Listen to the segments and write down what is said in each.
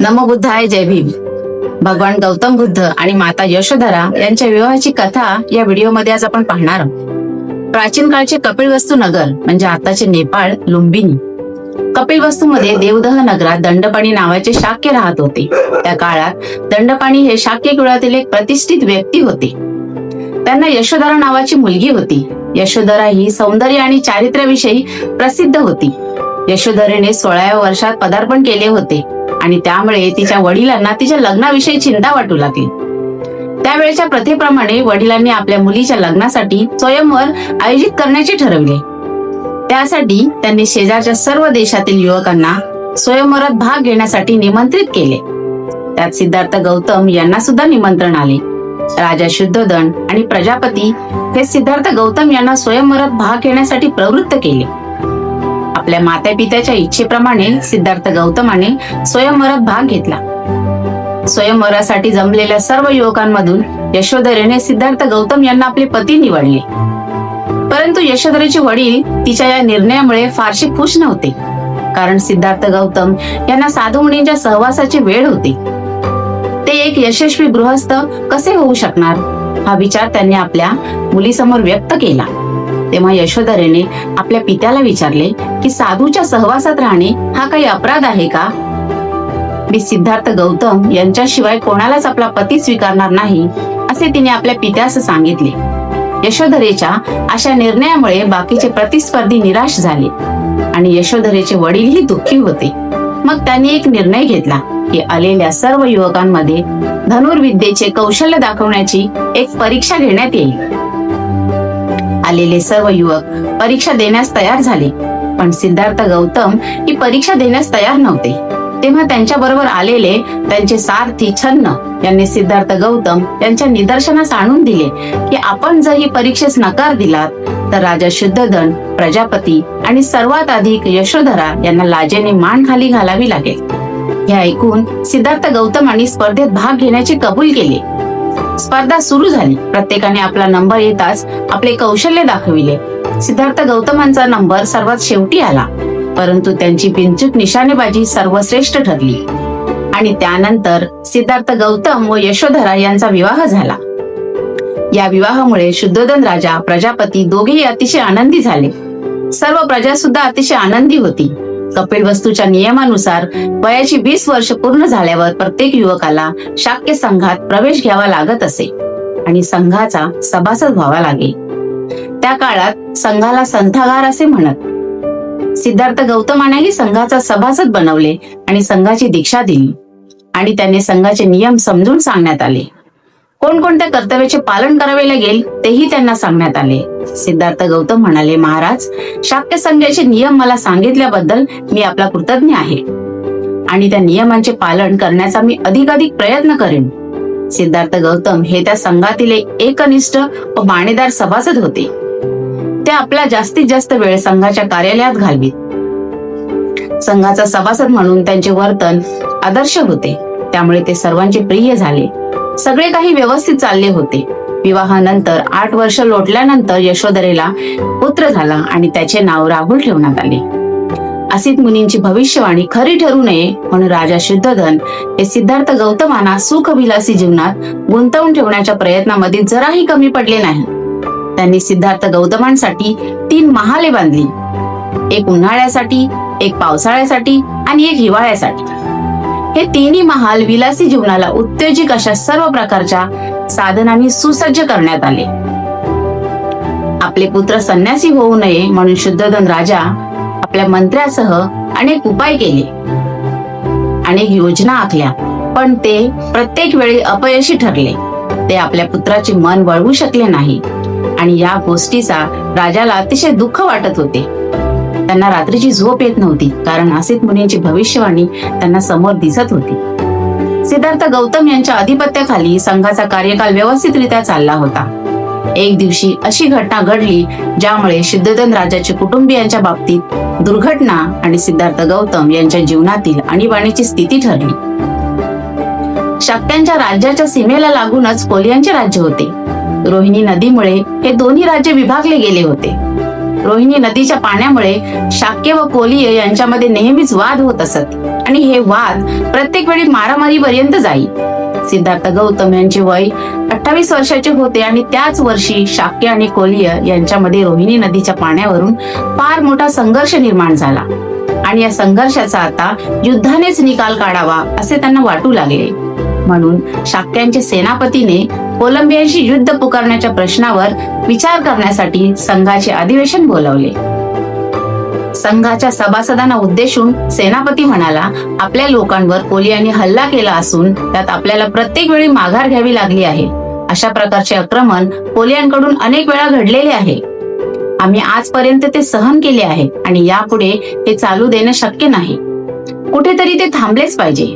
नमो बुद्धाय, जय भीम. भगवान गौतम बुद्ध आणि माता यशोधरा यांच्या विवाहाची कथा या व्हिडिओमध्ये आज आपण पाहणार आहोत. प्राचीन काळचे कपिलवस्तू नगर म्हणजे आताचे नेपाळ लुंबिनी. कपिलवस्तू मध्ये देवदह नगरात दंडपाणी नावाचे शाक्य राहत होते. त्या काळात दंडपाणी हे शाक्य कुळातील एक प्रतिष्ठित व्यक्ती होते. त्यांना यशोधरा नावाची मुलगी होती. यशोधरा ही सौंदर्य आणि चारित्र्याविषयी प्रसिद्ध होती. यशोधरेने 16व्या वर्षात पदार्पण केले होते आणि त्यामुळे तिच्या वडिलांना तिच्या लग्नाविषयी चिंता वाटू लागली. त्यावेळेच्या प्रथेप्रमाणे वडिलांनी आपल्या मुलीच्या लग्नासाठी स्वयंवर आयोजित करण्याचे ठरवले. त्यासाठी त्यांनी शेजारच्या सर्व देशातील युवकांना स्वयंवरात भाग घेण्यासाठी निमंत्रित केले. त्यात सिद्धार्थ गौतम यांना सुद्धा निमंत्रण आले. राजा शुद्धोधन आणि प्रजापती हे सिद्धार्थ गौतम यांना स्वयंवरात भाग घेण्यासाठी प्रवृत्त केले. आपल्या माता पित्याच्या इच्छेप्रमाणे सिद्धार्थ गौतमाने स्वयंवरात भाग घेतला. स्वयंवरासाठी जमलेल्या सर्व युवकांमधून यशोधरेने सिद्धार्थ गौतम यांना आपले पती निवडले. परंतु यशोधरेचे वडील तिच्या या निर्णयामुळे फारसे खुश नव्हते, कारण सिद्धार्थ गौतम यांना साधू मुनींच्या सहवासाची वेळ होती. ते एक यशस्वी गृहस्थ कसे होऊ शकणार हा विचार त्यांनी आपल्या मुलीसमोर व्यक्त केला. तेव्हा यशोधरेने आपल्या पित्याला विचारले की साधूच्या सहवासात राहणे हा काही अपराध आहे का? मी सिद्धार्थ गौतम यांच्याशिवाय कोणालाच आपला पती स्वीकारणार नाही असे तिने आपल्या पित्यास सांगितले. यशोधरेच्या अशा निर्णयामुळे बाकीचे प्रतिस्पर्धी निराश झाले आणि यशोधरेचे वडीलही दुःखी होते. मग त्यांनी एक निर्णय घेतला की आलेल्या सर्व युवकांमध्ये धनुर्विद्येचे कौशल्य दाखवण्याची एक परीक्षा घेण्यात येईल. आलेले सर्व युवक परीक्षा देण्यास तयार झाले, पण सिद्धार्थ गौतम ही परीक्षा देण्यास तयार नव्हते. तेव्हा त्यांच्या बरोबर आलेले त्यांचे सारथी छन्न यांनी सिद्धार्थ गौतम यांच्या निदर्शनास आणून दिले की आपण जर ही परीक्षेस नकार दिलात तर राजा शुद्धोधन, प्रजापती आणि सर्वात अधिक यशोधरा यांना लाजेने मान खाली घालावी लागेल. हे ऐकून सिद्धार्थ गौतमांनी स्पर्धेत भाग घेण्याचे कबूल केले. स्पर्धा सुरू झाली. प्रत्येकाने आपला नंबर येताच आपले कौशल्य दाखविले. सिद्धार्थ गौतमांचा नंबर सर्वात शेवटी आला, परंतु त्यांची बिनचूक निशाणेबाजी सर्वश्रेष्ठ ठरली आणि त्यानंतर सिद्धार्थ गौतम व यशोधरा यांचा विवाह झाला. या विवाहामुळे शुद्धोधन राजा, प्रजापती दोघेही अतिशय आनंदी झाले. सर्व प्रजा सुद्धा अतिशय आनंदी होती. कपिलवस्तूच्या नियमानुसार वयाची 20 वर्ष पूर्ण झाल्यावर प्रत्येक युवकाला शाक्य संघात प्रवेश घ्यावा लागत असे आणि संघाचा सभासद व्हावा लागे. त्या काळात संघाला संथागार असे म्हणत. सिद्धार्थ गौतमानेही संघाचा सभासद बनवले आणि संघाची दीक्षा दिली आणि त्यांनी संघाचे नियम समजून सांगण्यात आले. कोणकोणत्या कर्तव्याचे पालन करावे लागेल तेही त्यांना सांगण्यात आले. सिद्धार्थ गौतम म्हणाले, महाराज, शाक्य संघाचे नियम मला सांगितल्याबद्दल मी आपला कृतज्ञ आहे आणि त्या नियमांचे पालन करण्याचा मी अधिकाधिक प्रयत्न करेन. सिद्धार्थ गौतम हे त्या संघातील एकनिष्ठ व माणेदार सभासद होते. ते आपला जास्तीत जास्त वेळ संघाच्या कार्यालयात घालवीत. संघाचा सभासद म्हणून त्यांचे वर्तन आदर्श होते, त्यामुळे ते सर्वांचे प्रिय झाले. सगळे काही व्यवस्थित चालले होते. विवाहानंतर 8 वर्ष लोटल्यानंतर यशोधरेला पुत्र झाला आणि त्याचे नाव राहुल ठेवण्यात आले. असित मुनींची भविष्यवाणी खरी ठरू नये म्हणून राजा शुद्धोधन हे सिद्धार्थ गौतमांना सुखविलासी जीवनात गुंतवून ठेवण्याच्या प्रयत्नामध्ये जराही कमी पडले नाही. त्यांनी सिद्धार्थ गौतमांसाठी 3 महाले बांधली. एक उन्हाळ्यासाठी, एक पावसाळ्यासाठी आणि एक हिवाळ्यासाठी. हे तिन्ही महाल विलासी जीवनाला उत्तेजक अशा सर्व प्रकारच्या साधनांनी सुसज्ज करण्यात आले. आपले पुत्र संन्यासी होऊ नये म्हणून शुद्धोधन राजा आपल्या मंत्र्यासह अनेक उपाय केले, अनेक योजना आखल्या, पण ते प्रत्येक वेळी अपयशी ठरले. ते आपल्या पुत्राचे मन वळवू शकले नाही आणि या गोष्टीचा राजाला अतिशय दुःख वाटत होते. त्यांना रात्रीची झोप येत नव्हती, कारण असित मुनींची भविष्यवाणी त्यांना समोर दिसत होती. सिद्धार्थ गौतम यांच्या अधिपत्याखाली संघाचा कार्यकाल व्यवस्थितरित्या चालला होता. एक दिवशी अशी घटना घडली ज्यामुळे शुद्धोधन राजाच्या कुटुंबियांच्या बाबतीत दुर्घटना आणि सिद्धार्थ गौतम यांच्या जीवनातील आणीबाणीची स्थिती ठरली. शाक्यांच्या राज्याच्या सीमेला लागूनच कोलियांचे राज्य होते. रोहिणी नदीमुळे हे दोन्ही राज्य विभागले गेले होते. रोहिणी नदीच्या पाण्यामुळे शाक्य व कोलीय यांच्यामध्ये नेहमीच वाद होत असत आणि हे वाद प्रत्येक वेळी मारामारीपर्यंत जाई. सिद्धार्थ गौतम यांचे वय 28 वर्षाचे होते आणि त्याच वर्षी शाक्य आणि कोलीय यांच्यामध्ये रोहिणी नदीच्या पाण्यावरून फार मोठा संघर्ष निर्माण झाला आणि या संघर्षाचा आता युद्धानेच निकाल काढावा असे त्यांना वाटू लागले. म्हणून शाक्यांचे सेनापतीने कोलंबियाशी युद्ध पुकारण्याच्या प्रश्नावर विचार करण्यासाठी संघाचे अधिवेशन बोलावले. संघाच्या सभासदांना उद्देशून सेनापती म्हणाला, आपल्या लोकांवर कोलियांनी हल्ला केला असून त्यात आपल्याला प्रत्येक वेळी माघार घ्यावी लागली आहे. अशा प्रकारचे आक्रमण कोलियांकडून अनेक वेळा घडलेले आहे. आम्ही आजपर्यंत ते सहन केले आहे आणि यापुढे हे चालू देणं शक्य नाही. कुठेतरी ते थांबलेच पाहिजे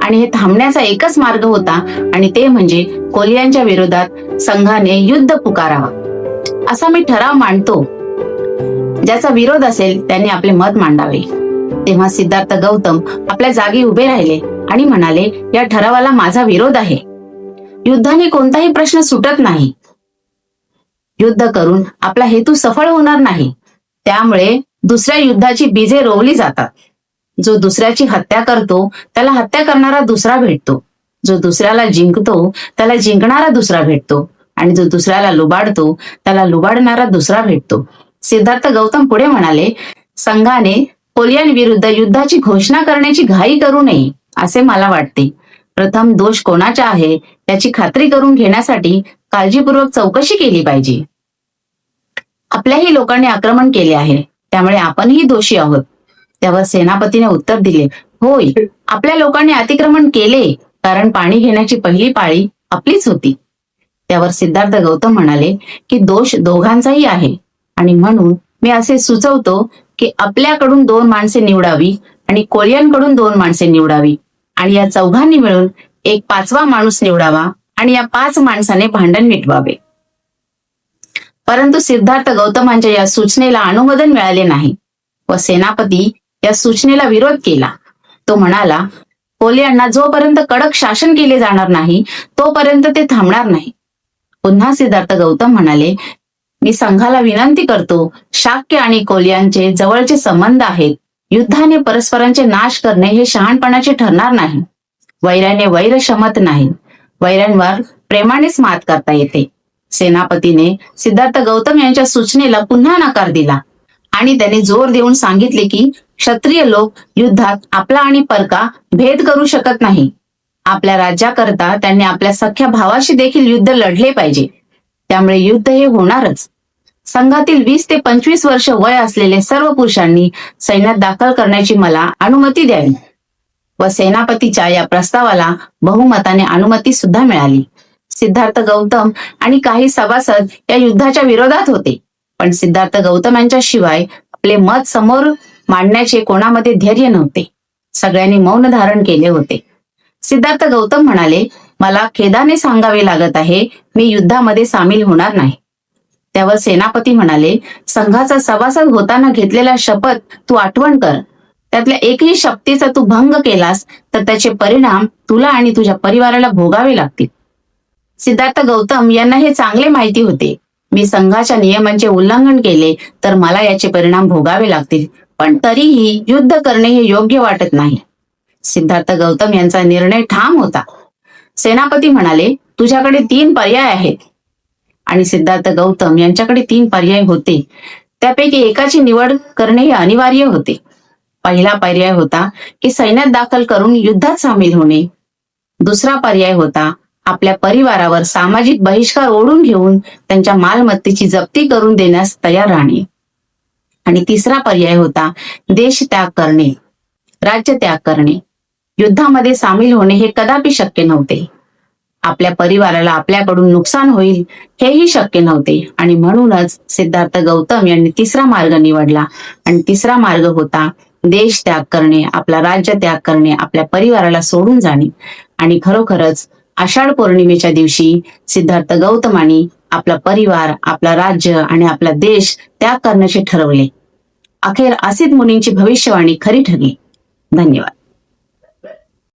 आणि हे थांबण्याचा एकच मार्ग होता आणि ते म्हणजे कोलियांच्या विरोधात संघाने युद्ध पुकारावा. असा मी ठराव मांडतो. ज्याचा विरोध असेल त्यांनी आपले मत मांडावे. तेव्हा सिद्धार्थ गौतम आपल्या जागी उभे राहिले आणि म्हणाले, या ठरावाला माझा विरोध आहे. युद्धाने कोणताही प्रश्न सुटत नाही. युद्ध करून आपला हेतू सफळ होणार नाही. त्यामुळे दुसऱ्या युद्धाची बीजे रोवली जातात. जो दुसऱ्याची हत्या करतो त्याला हत्या करणारा दुसरा भेटतो. जो दुसऱ्याला जिंकतो त्याला जिंकणारा दुसरा भेटतो आणि जो दुसऱ्याला लुबाडतो त्याला लुबाडणारा दुसरा भेटतो. सिद्धार्थ गौतम पुढे म्हणाले, संघाने कोलियांविरुद्ध युद्धाची घोषणा करण्याची घाई करू नये असे मला वाटते. प्रथम दोष कोणाचा आहे याची खात्री करून घेण्यासाठी काळजीपूर्वक चौकशी केली पाहिजे. आपल्याही लोकांनी आक्रमण केले आहे, त्यामुळे आपणही दोषी आहोत. त्यावर सेनापतीने उत्तर दिले, होय, आपल्या लोकांनी अतिक्रमण केले कारण पाणी घेण्याची पहिली पाळी आपलीच होती. त्यावर सिद्धार्थ गौतम म्हणाले की दोष दोघांचाही आहे आणि म्हणून मी असे सुचवतो की आपल्याकडून 2 माणसे निवडावी आणि कोलियांकडून 2 माणसे निवडावी आणि या चौघांनी मिळून एक 5वा माणूस निवडावा आणि या 5 माणसाने भांडण मिटवावे. परंतु सिद्धार्थ गौतमांच्या या सूचनेला अनुमोदन मिळाले नाही व सेनापती या सूचनेला विरोध केला. तो म्हणाला, कोलियांना जोपर्यंत कडक शासन केले जाणार नाही तोपर्यंत ते थांबणार नाही. पुन्हा सिद्धार्थ गौतम म्हणाले, मी संघाला विनंती करतो, शाक्य आणि कोलियांचे जवळचे संबंध आहेत. युद्धाने परस्परांचे नाश करणे हे शहाणपणाचे ठरणार नाही. वैराने वैर शमत नाही. वैरांवर प्रेमानेच मात करता येते. सेनापतीने सिद्धार्थ गौतम यांच्या सूचनेला पुन्हा नकार दिला आणि त्याने जोर देऊन सांगितले की क्षत्रिय लोक युद्धात आपला आणि परका भेद करू शकत नाही. आपल्या राज्याकरता त्यांनी आपल्या सख्या भावाशी देखील युद्ध लढले पाहिजे. त्यामुळे युद्ध हे होणारच. संघातील 20 ते 25 वर्ष वय असलेले सर्व पुरुषांनी सैन्यात दाखल करण्याची मला अनुमती द्यावी. व सेनापतीच्या या प्रस्तावाला बहुमताने अनुमती सुद्धा मिळाली. सिद्धार्थ गौतम आणि काही सभासद या युद्धाच्या विरोधात होते, पण सिद्धार्थ गौतम यांच्या शिवाय आपले मत समोर मांडण्याचे कोणामध्ये धैर्य नव्हते. सगळ्यांनी मौन धारण केले होते. सिद्धार्थ गौतम म्हणाले, मला खेदाने सांगावे लागत आहे, मी युद्धामध्ये सामील होणार नाही. त्यावर सेनापती म्हणाले, संघाचा सभासद होताना घेतलेला शपथ तू आठवण कर. त्यातल्या एकही शपथेचा तू भंग केलास तर त्याचे परिणाम तुला आणि तुझ्या परिवाराला भोगावे लागतील. सिद्धार्थ गौतम यांना हे चांगले माहिती होते. मी संघाच्या नियमांचे उल्लंघन केले तर मला याचे परिणाम भोगावे लागतील, पण तरीही युद्ध करणे हे योग्य वाटत नाही. सिद्धार्थ गौतम यांचा निर्णय ठाम होता. सेनापती म्हणाले, तुझ्याकडे 3 पर्याय आहेत. आणि सिद्धार्थ गौतम यांच्याकडे 3 पर्याय होते. त्यापैकी एकाची निवड करणे हे अनिवार्य होते. पहिला पर्याय होता की सैन्यात दाखल करून युद्धात सामील होणे. दुसरा पर्याय होता आपल्या परिवारावर सामाजिक बहिष्कार ओढून घेऊन त्यांच्या मालमत्तेची जप्ती करून देण्यास तयार राहणे. आणि तिसरा पर्याय होता देश त्याग करणे, राज्य त्याग करणे. युद्धामध्ये सामील होणे हे कदापि शक्य नव्हते. आपल्या परिवाराला आपल्याकडून नुकसान होईल हेही शक्य नव्हते आणि म्हणूनच सिद्धार्थ गौतम यांनी तिसरा मार्ग निवडला. आणि तिसरा मार्ग होता देश त्याग करणे, आपला राज्य त्याग करणे, आपल्या परिवाराला सोडून जाणे. आणि खरोखरच आषाढ पौर्णिमेच्या दिवशी सिद्धार्थ गौतमांनी आपला परिवार, आपला राज्य आणि आपला देश त्याग करण्याचे ठरवले. अखेर असित मुनींची भविष्यवाणी खरी ठरली. धन्यवाद.